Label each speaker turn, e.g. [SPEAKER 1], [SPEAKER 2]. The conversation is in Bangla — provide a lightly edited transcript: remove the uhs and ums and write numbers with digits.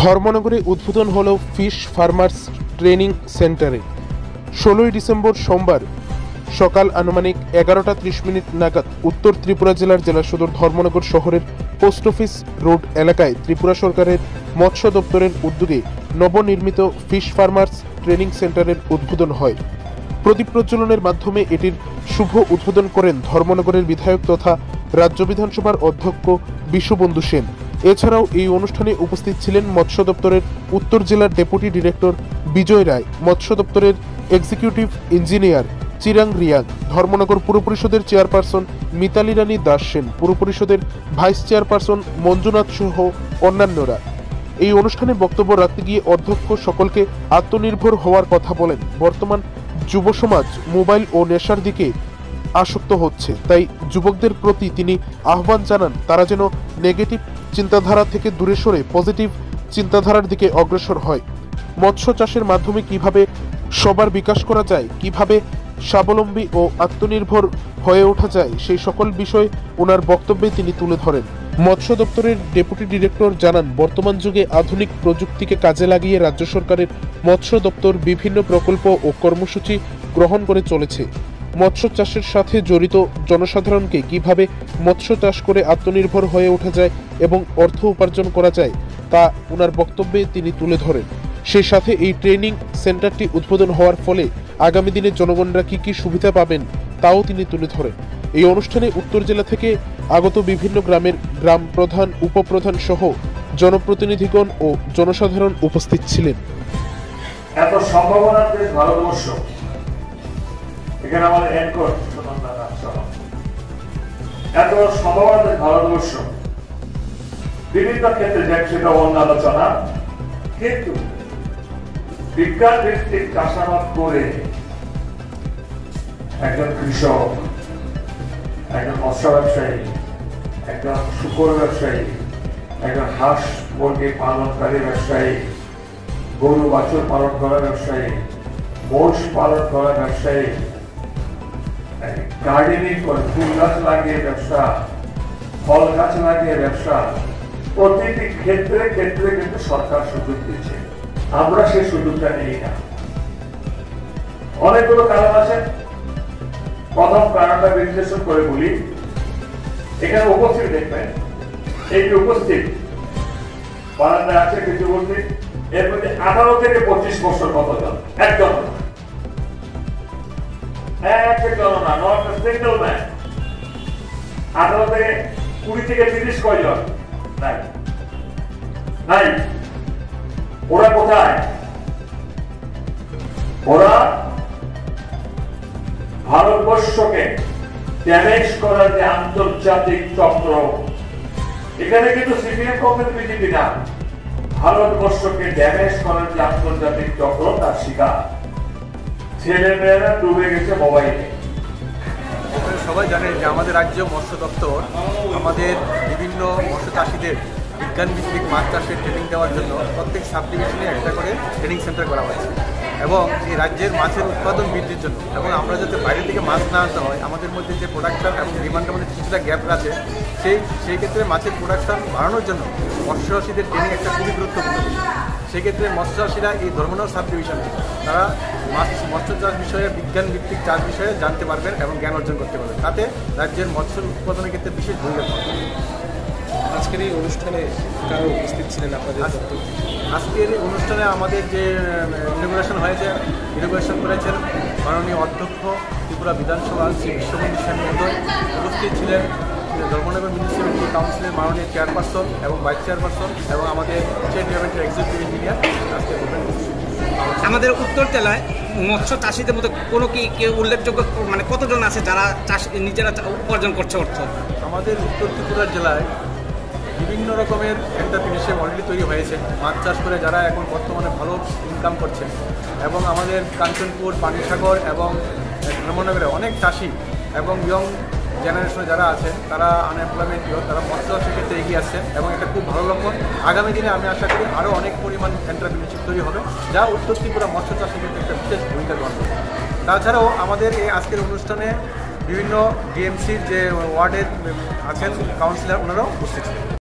[SPEAKER 1] ধর্মনগরে উদ্বোধন হল ফিশ ফার্মার্স ট্রেনিং সেন্টারে 16ই ডিসেম্বর সোমবার সকাল আনুমানিক 11:30 নাগাদ উত্তর ত্রিপুরা জেলার জেলা সদর ধর্মনগর শহরের পোস্ট অফিস রোড এলাকায় ত্রিপুরা সরকারের মৎস্য দপ্তরের উদ্যোগে নবনির্মিত ফিশ ফার্মার্স ট্রেনিং সেন্টারের উদ্বোধন হয়। প্রদীপ প্রজ্বলনের মাধ্যমে এটির শুভ উদ্বোধন করেন ধর্মনগরের বিধায়ক তথা রাজ্য বিধানসভার অধ্যক্ষ বিশ্ববন্ধু সেন। এছাড়াও এই অনুষ্ঠানে উপস্থিত ছিলেন মৎস্য দপ্তরের উত্তর জেলার ডেপুটি ডিরেক্টর বিজয় রায়, মৎস্য দপ্তরের এক্সিকিউটিভ ইঞ্জিনিয়ার চিরাং রিয়াং, ধর্মনগর পুর পরিষদের চেয়ারপারসন মিতালি রানী দাস সেন, পুর পরিষদের ভাইস চেয়ারপারসন মঞ্জুনাথ সহ অন্যান্যরা। এই অনুষ্ঠানে বক্তব্য রাখতে গিয়ে অধ্যক্ষ সকলকে আত্মনির্ভর হওয়ার কথা বলেন। বর্তমান যুব সমাজ মোবাইল ও নেশার দিকে আসক্ত হচ্ছে, তাই যুবকদের প্রতি তিনি আহ্বান জানান তারা যেন নেগেটিভ চিন্তাধারা থেকে দূরে সরে পজিটিভ চিন্তাধারার দিকে অগ্রসর হয়। মৎস্য চাষের মাধ্যমে কিভাবে সবার বিকাশ করা যায়, কিভাবে স্বাবলম্বী ও আত্মনির্ভর হয়ে ওঠা যায়, সেই সকল বিষয় ওনার বক্তব্যে তিনি তুলে ধরেন। মৎস্য দপ্তরের ডেপুটি ডিরেক্টর জানান, বর্তমান যুগে আধুনিক প্রযুক্তিকে কাজে লাগিয়ে রাজ্য সরকারের মৎস্য দপ্তর বিভিন্ন প্রকল্প ও কর্মসূচি গ্রহণ করে চলেছে। মৎস্য চাষের সাথে জড়িত জনসাধারণকে কিভাবে মৎস্য চাষ করে আত্মনির্ভর হয়ে ওঠা যায় এবং অর্থ উপার্জন করা যায় তা ওনার বক্তব্যে তিনি তুলে ধরেন। সেই সাথে এই ট্রেনিং সেন্টারটি উদ্বোধন হওয়ার ফলে আগামী দিনে জনগণরা কি কি সুবিধা পাবেন তাও তিনি তুলে ধরেন। এই অনুষ্ঠানে উত্তর জেলা থেকে আগত বিভিন্ন গ্রামের গ্রাম প্রধান, উপপ্রধান সহ জনপ্রতিনিধিগণ ও জনসাধারণ উপস্থিত ছিলেন।
[SPEAKER 2] এত সম্ভাবনার দেশ ভারতবর্ষ, এখানে আমাদের এত সম্ভাবনার দেশ ভারতবর্ষ, বিভিন্ন ক্ষেত্রে সেটা অন্য আলোচনা, কিন্তু বিজ্ঞান ভিত্তিক চাষাবাদ করে একজন কৃষক, একজন মৎস্য ব্যবসায়ী, একজন শুকর ব্যবসায়ী, একজন হাঁস মুরগি পালনকারী ব্যবসায়ী, গরু বাছুর পালন করা ব্যবসায়ী, মোষ পালন করা ব্যবসায়ী, গার্ডেনিং করে ফুল গাছ লাগিয়ে ব্যবসা, ফল গাছ লাগিয়ে ব্যবসা, প্রতিটি ক্ষেত্রে ক্ষেত্রে কিন্তু সরকার সুযোগ দিচ্ছে। আমরা সেই সুযোগটা নেই না। অনেকগুলো কারণ আছে। প্রথম কারণটা বিশ্লেষণ করে বলি, এখানে উপস্থিত দেখবেন, এই যে উপস্থিত বারান্দায় আছে কিছু উপস্থিত, এর মধ্যে 18 থেকে 25 বছর কতজন? একজন না, নট এ সিঙ্গেল ম্যান। 18 থেকে 20 থেকে 30 কয়জন? নাই নাই। ওরা কোথায়? ওরা ভারতবর্ষকে ড্যামেজ করার যে আন্তর্জাতিক চক্র, এখানে কিন্তু সিপিএম কংগ্রেস বিজেপি না, ভারতবর্ষকে ড্যামেজ করার যে আন্তর্জাতিক চক্র তার শিকার। ছেলেমেয়েরা ডুবে গেছে মোবাইলে।
[SPEAKER 3] সবাই জানে যে আমাদের রাজ্য মৎস্য দপ্তর আমাদের বিভিন্ন মৎস্য চাষীদের বিজ্ঞান ভিত্তিক মাছ চাষের ট্রেনিং দেওয়ার জন্য প্রত্যেক সাব ডিভিশনে একটা করে ট্রেনিং সেন্টার করা হয়েছে এবং এই রাজ্যের মাছের উৎপাদন বৃদ্ধির জন্য এবং আমরা যাতে বাইরে থেকে মাছ না আনতে হয়, আমাদের মধ্যে যে প্রোডাকশন এবং ডিমান্ডের মধ্যে কিছুটা গ্যাপ আছে, সেই ক্ষেত্রে মাছের প্রোডাকশন বাড়ানোর জন্য মৎস্য চাষীদের ট্রেনিং একটা খুবই গুরুত্বপূর্ণ। সেক্ষেত্রে মৎস্য চাষীরা এই ধর্মনগর সাব ডিভিশনে তারা মৎস্য চাষ বিষয়ে, বিজ্ঞান ভিত্তিক চাষ বিষয়ে জানতে পারবেন এবং জ্ঞান অর্জন করতে পারবেন, তাতে রাজ্যের মৎস্য উৎপাদনের ক্ষেত্রে বিশেষ ভূমিকা পাবে।
[SPEAKER 4] আজকের এই অনুষ্ঠানে কারো উপস্থিত ছিলেন আপনাদের?
[SPEAKER 3] আজকের এই অনুষ্ঠানে আমাদের যে ইনোগ্রেশন হয়েছে, ইনোগ্রেশন করেছেন মাননীয় অধ্যক্ষ ত্রিপুরা বিধানসভা শ্রী বিশ্ববন্ধু সেন মহোদয়। উপস্থিত ছিলেন ধর্মনগর মিউনিসিপ্যালিটি কাউন্সিলের মাননীয় চেয়ারপারসন এবং ভাইস চেয়ারপারসন এবং আমাদের স্টেট গভর্নমেন্টের এক্সিকিউটিভ ইঞ্জিনিয়ার। আজকে
[SPEAKER 4] আমাদের উত্তর জেলায় মৎস্য চাষিদের মধ্যে কোনো কি কেউ উল্লেখযোগ্য, মানে কতজন আছে যারা চাষ নিজেরা উপার্জন করছে অর্থ?
[SPEAKER 3] আমাদের উত্তর ত্রিপুরা জেলায় বিভিন্ন রকমের এন্টারপ্রেনিয়ারশিপ অলরেডি তৈরি হয়েছে, মাছ চাষ করে যারা এখন বর্তমানে ভালো ইনকাম করছে এবং আমাদের কাঞ্চনপুর, পানিসাগর এবং ধর্মনগরে অনেক চাষি এবং ইয়ং জেনারেশনে যারা আছে তারা আনএমপ্লয়মেন্ট, তারা মৎস্য চাষের ক্ষেত্রে এগিয়ে আসছে এবং এটা খুব ভালো লক্ষণ। আগামী দিনে আমি আশা করি আরও অনেক পরিমাণ এন্টারপ্রেনিয়ারশিপ তৈরি হবে, যা উত্তর ত্রিপুরা মৎস্য চাষের ক্ষেত্রে একটা বিশেষ ভূমিকা গ্রহণ করবে। তাছাড়াও আমাদের এই আজকের অনুষ্ঠানে বিভিন্ন ডিএমসির যে ওয়ার্ডের আছেন কাউন্সিলর, ওনারাও উপস্থিত ছিলেন।